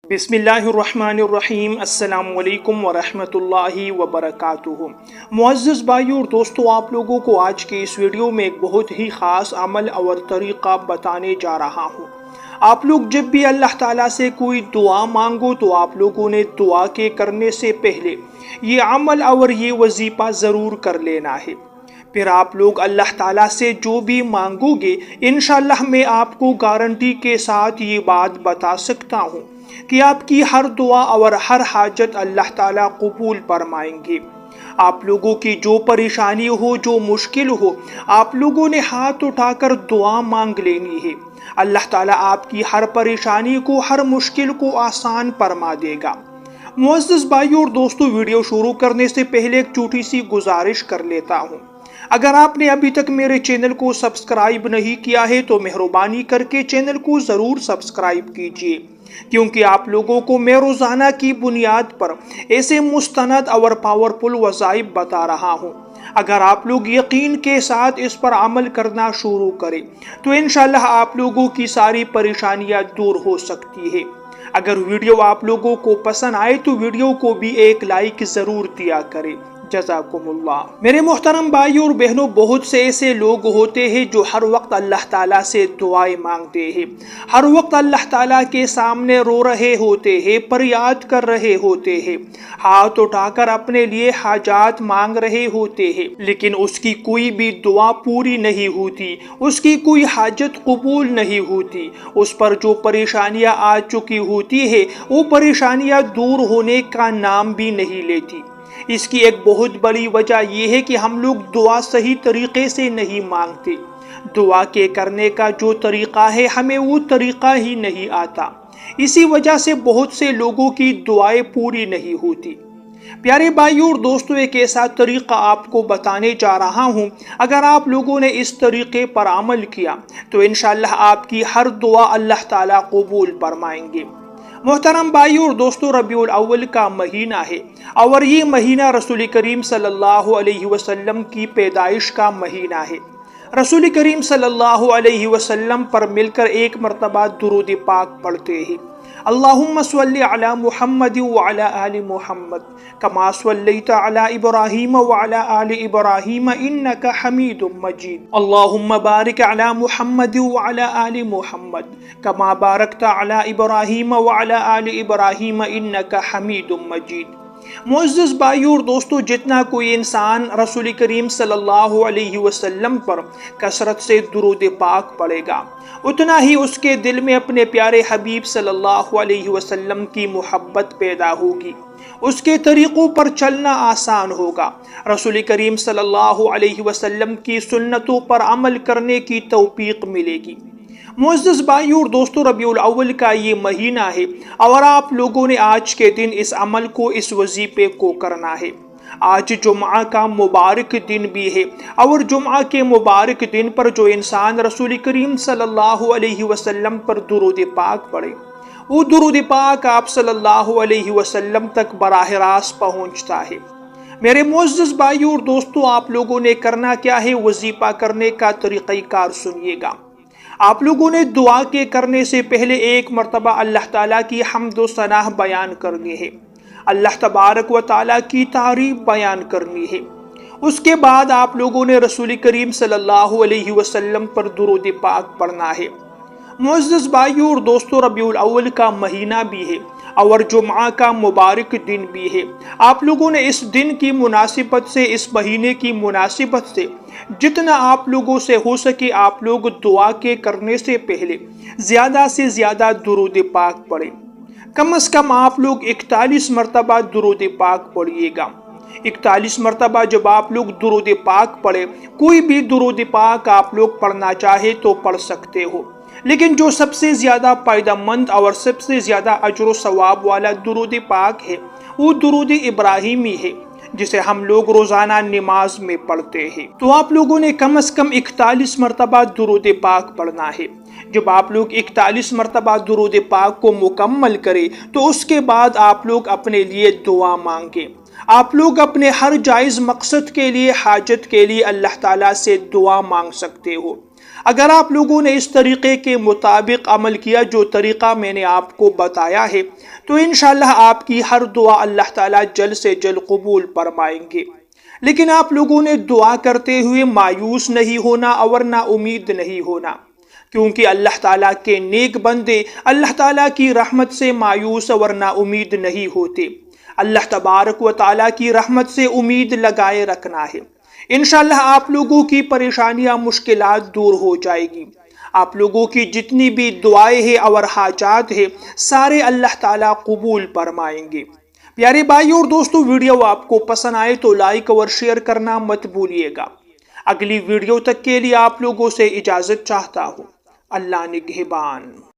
بسم اللہ الرحمن الرحیم۔ السلام علیکم ورحمۃ اللہ وبرکاتہ۔ معزز بھائیوں اور دوستوں، آپ لوگوں کو آج کے اس ویڈیو میں ایک بہت ہی خاص عمل اور طریقہ بتانے جا رہا ہوں۔ آپ لوگ جب بھی اللہ تعالیٰ سے کوئی دعا مانگو تو آپ لوگوں نے دعا کے کرنے سے پہلے یہ عمل اور یہ وظیفہ ضرور کر لینا ہے۔ پھر آپ لوگ اللہ تعالیٰ سے جو بھی مانگو گے انشاءاللہ میں آپ کو گارنٹی کے ساتھ یہ بات بتا سکتا ہوں کہ آپ کی ہر دعا اور ہر حاجت اللہ تعالیٰ قبول فرمائیں گے۔ آپ لوگوں کی جو پریشانی ہو، جو مشکل ہو، آپ لوگوں نے ہاتھ اٹھا کر دعا مانگ لینی ہے۔ اللہ تعالیٰ آپ کی ہر پریشانی کو، ہر مشکل کو آسان فرما دے گا۔ معزز بھائیوں اور دوستوں، ویڈیو شروع کرنے سے پہلے ایک چھوٹی سی گزارش کر لیتا ہوں۔ اگر آپ نے ابھی تک میرے چینل کو سبسکرائب نہیں کیا ہے تو مہربانی کر کے چینل کو ضرور سبسکرائب کیجیے، کیونکہ آپ لوگوں کو میں روزانہ کی بنیاد پر ایسے مستند اور پاورفل وظائف بتا رہا ہوں۔ اگر آپ لوگ یقین کے ساتھ اس پر عمل کرنا شروع کریں تو انشاءاللہ آپ لوگوں کی ساری پریشانیاں دور ہو سکتی ہے۔ اگر ویڈیو آپ لوگوں کو پسند آئے تو ویڈیو کو بھی ایک لائک ضرور دیا کریں۔ جزاکم اللہ۔ میرے محترم بھائیوں اور بہنوں، بہت سے ایسے لوگ ہوتے ہیں جو ہر وقت اللہ تعالیٰ سے دعائیں مانگتے ہیں، ہر وقت اللہ تعالیٰ کے سامنے رو رہے ہوتے ہیں، فریاد کر رہے ہوتے ہیں، ہاتھ اٹھا کر اپنے لیے حاجات مانگ رہے ہوتے ہیں، لیکن اس کی کوئی بھی دعا پوری نہیں ہوتی، اس کی کوئی حاجت قبول نہیں ہوتی۔ اس پر جو پریشانیاں آ چکی ہوتی ہے وہ پریشانیاں دور ہونے کا نام بھی نہیں لیتی۔ اس کی ایک بہت بڑی وجہ یہ ہے کہ ہم لوگ دعا صحیح طریقے سے نہیں مانگتے۔ دعا کے کرنے کا جو طریقہ ہے ہمیں وہ طریقہ ہی نہیں آتا، اسی وجہ سے بہت سے لوگوں کی دعائیں پوری نہیں ہوتی۔ پیارے بھائیوں اور دوستوں، ایک ایسا طریقہ آپ کو بتانے جا رہا ہوں۔ اگر آپ لوگوں نے اس طریقے پر عمل کیا تو انشاءاللہ آپ کی ہر دعا اللہ تعالیٰ قبول فرمائیں گے۔ محترم بھائیوں اور دوستوں، ربیع الاول کا مہینہ ہے اور یہ مہینہ رسول کریم صلی اللہ علیہ وسلم کی پیدائش کا مہینہ ہے۔ رسول کریم صلی اللہ علیہ وسلم پر مل کر ایک مرتبہ درود پاک پڑھتے ہیں۔ اللہم صلی علی محمد وعلی آل محمد کما صلیت علی ابراہیم وعلی آل ابراہیم انک حمید مجید۔ اللہم بارک علی محمد وعلی آل محمد کما بارکت علی ابراہیم وعلی آل ابراہیم انک حمید مجید۔ معزز بھائیوں اور دوستوں، جتنا کوئی انسان رسول کریم صلی اللہ علیہ وسلم پر کثرت سے درود پاک پڑھے گا اتنا ہی اس کے دل میں اپنے پیارے حبیب صلی اللہ علیہ وسلم کی محبت پیدا ہوگی، اس کے طریقوں پر چلنا آسان ہوگا، رسول کریم صلی اللہ علیہ وسلم کی سنتوں پر عمل کرنے کی توفیق ملے گی۔ معزز بھائیوں اور دوستوں، ربیع الاول کا یہ مہینہ ہے اور آپ لوگوں نے آج کے دن اس عمل کو، اس وظیفے کو کرنا ہے۔ آج جمعہ کا مبارک دن بھی ہے اور جمعہ کے مبارک دن پر جو انسان رسول کریم صلی اللہ علیہ وسلم پر درود پاک پڑھے وہ درود پاک آپ صلی اللہ علیہ وسلم تک براہ راست پہنچتا ہے۔ میرے معزز بھائیوں اور دوستوں، آپ لوگوں نے کرنا کیا ہے؟ وظیفہ کرنے کا طریقہ کار سنیے گا۔ آپ لوگوں نے دعا کے کرنے سے پہلے ایک مرتبہ اللہ تعالیٰ کی حمد و ثنا بیان کرنی ہے، اللہ تبارک و تعالیٰ کی تعریف بیان کرنی ہے۔ اس کے بعد آپ لوگوں نے رسول کریم صلی اللہ علیہ وسلم پر درود پاک پڑھنا ہے۔ معزز بھائیوں اور دوستوں، ربیع الاول کا مہینہ بھی ہے اور جمعہ کا مبارک دن بھی ہے۔ آپ لوگوں نے اس دن کی مناسبت سے، اس مہینے کی مناسبت سے جتنا آپ لوگوں سے ہو سکے آپ لوگ دعا کے کرنے سے پہلے زیادہ سے زیادہ درود پاک پڑھیں۔ کم از کم آپ لوگ 41 مرتبہ درود پاک پڑھیے گا۔ 41 مرتبہ جب آپ لوگ درود پاک پڑھیں، کوئی بھی درود پاک آپ لوگ پڑھنا چاہے تو پڑھ سکتے ہو، لیکن جو سب سے زیادہ فائدہ مند اور سب سے زیادہ اجر و ثواب والا درود پاک ہے وہ درود ابراہیمی ہے، جسے ہم لوگ روزانہ نماز میں پڑھتے ہیں۔ تو آپ لوگوں نے کم از کم 41 مرتبہ درود پاک پڑھنا ہے۔ جب آپ لوگ 41 مرتبہ درود پاک کو مکمل کریں تو اس کے بعد آپ لوگ اپنے لیے دعا مانگیں۔ آپ لوگ اپنے ہر جائز مقصد کے لیے، حاجت کے لیے اللہ تعالیٰ سے دعا مانگ سکتے ہو۔ اگر آپ لوگوں نے اس طریقے کے مطابق عمل کیا جو طریقہ میں نے آپ کو بتایا ہے تو انشاءاللہ آپ کی ہر دعا اللہ تعالیٰ جلد سے جلد قبول فرمائیں گے۔ لیکن آپ لوگوں نے دعا کرتے ہوئے مایوس نہیں ہونا اور نا امید نہیں ہونا، کیونکہ اللہ تعالیٰ کے نیک بندے اللہ تعالیٰ کی رحمت سے مایوس اور نا امید نہیں ہوتے۔ اللہ تبارک و تعالیٰ کی رحمت سے امید لگائے رکھنا ہے۔ انشاءاللہ آپ لوگوں کی پریشانیاں مشکلات دور ہو جائے گی۔ آپ لوگوں کی جتنی بھی دعائیں ہیں اور حاجات ہیں سارے اللہ تعالیٰ قبول فرمائیں گے۔ پیارے بھائی اور دوستو، ویڈیو آپ کو پسند آئے تو لائک اور شیئر کرنا مت بھولیے گا۔ اگلی ویڈیو تک کے لیے آپ لوگوں سے اجازت چاہتا ہوں۔ اللہ نگہبان۔